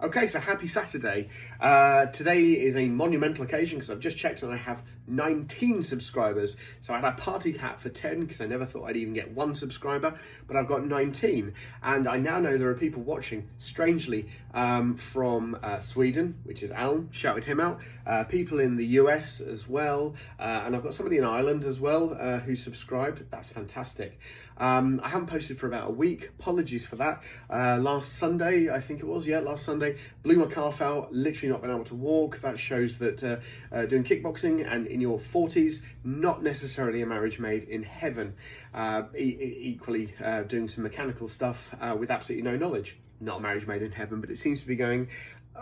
Okay, so happy Saturday. Today is a monumental occasion because I've just checked and I have 19 subscribers. So I had a party cap for 10 because I never thought I'd even get 1 subscriber, but I've got 19. And I now know there are people watching, strangely, from Sweden, which is Alan, shouted him out. People in the US as well. And I've got somebody in Ireland as well who subscribed. That's fantastic. I haven't posted for about a week. Apologies for that. Last Sunday, I think it was, last Sunday, blew my calf out, literally not been able to walk. That shows that doing kickboxing and in your 40s, not necessarily a marriage made in heaven. Equally, doing some mechanical stuff with absolutely no knowledge. Not a marriage made in heaven, but it seems to be going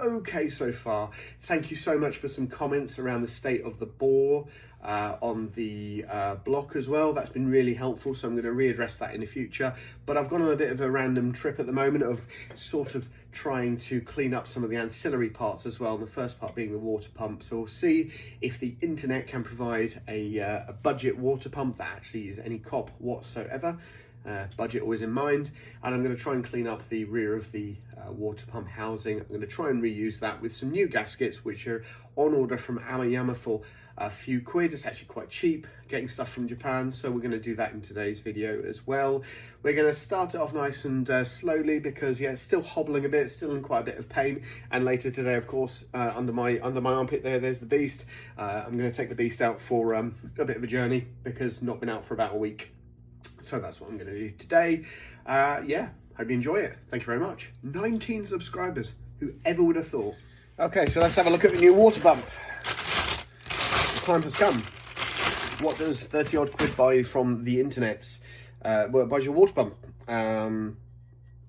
okay so far. Thank you so much for some comments around the state of the bore on the block as well. That's been really helpful, so I'm going to readdress that in the future. But I've gone on a bit of a random trip at the moment of sort of trying to clean up some of the ancillary parts as well, and the first part being the water pump. So we'll see if the internet can provide a budget water pump that actually is any cop whatsoever. Budget always in mind, and I'm going to try and clean up the rear of the water pump housing. I'm going to try and reuse that with some new gaskets which are on order from Amayama for a few quid. It's actually quite cheap getting stuff from Japan, so we're going to do that in today's video as well. We're going to start it off nice and slowly because it's still hobbling a bit, still in quite a bit of pain. And later today, of course, under my armpit there's the beast. I'm going to take the beast out for a bit of a journey because not been out for about a week. So that's what I'm going to do today. Hope you enjoy it. Thank you very much. 19 subscribers. Whoever would have thought? Okay, so let's have a look at the new water pump. The time has come. What does 30 odd quid buy you from the internet? Well, it buys your water pump.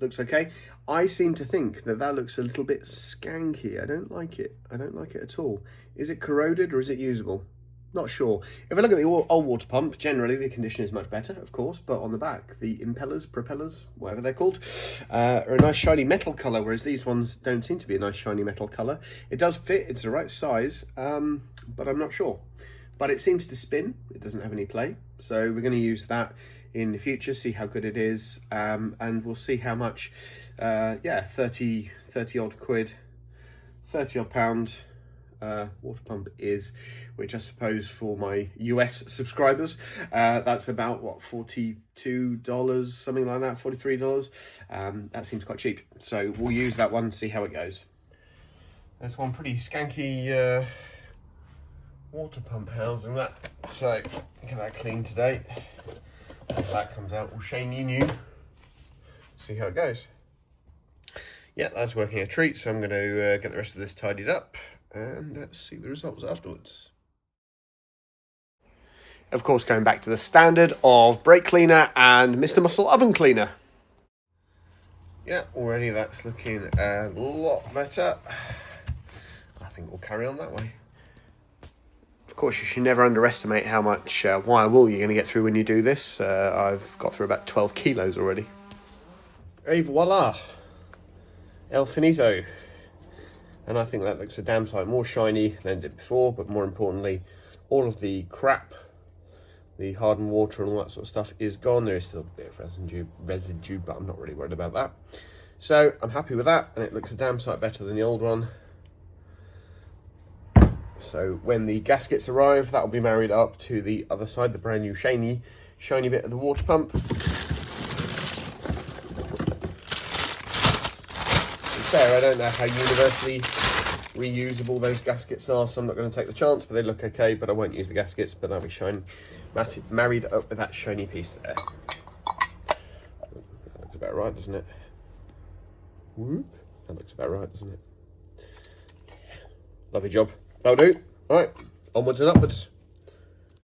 Looks okay. I seem to think that looks a little bit skanky. I don't like it. I don't like it at all. Is it corroded or is it usable? Not sure. If I look at the old water pump, generally the condition is much better, of course, but on the back, the propellers, whatever they're called, are a nice shiny metal colour, whereas these ones don't seem to be a nice shiny metal colour. It does fit, it's the right size, but I'm not sure. But it seems to spin, it doesn't have any play, so we're going to use that in the future, see how good it is, and we'll see how much, 30 odd quid, 30 odd pound, water pump is, which I suppose for my US subscribers, that's about what, $42, something like that, $43. That seems quite cheap, so we'll use that one, see how it goes. There's one pretty skanky water pump housing, that, so get that clean today. If that comes out all shiny new, see how it goes. Yeah, that's working a treat, so I'm going to get the rest of this tidied up and let's see the results afterwards. Of course, going back to the standard of brake cleaner and Mr. Muscle oven cleaner. Yeah, already that's looking a lot better. I think we'll carry on that way. Of course, you should never underestimate how much wire wool you're going to get through when you do this. I've got through about 12 kilos already. Et voila! El finito. And I think that looks a damn sight more shiny than it did before, but more importantly, all of the crap, the hardened water and all that sort of stuff is gone. There is still a bit of residue, but I'm not really worried about that. So I'm happy with that, and it looks a damn sight better than the old one. So when the gaskets arrive, that will be married up to the other side, the brand new shiny bit of the water pump. Fair, I don't know how universally reusable those gaskets are, so I'm not going to take the chance, but they look okay, but I won't use the gaskets, but they'll be married up with that shiny piece there. That looks about right, doesn't it? Whoop. That looks about right, doesn't it? Lovely job. That'll do. All right, onwards and upwards.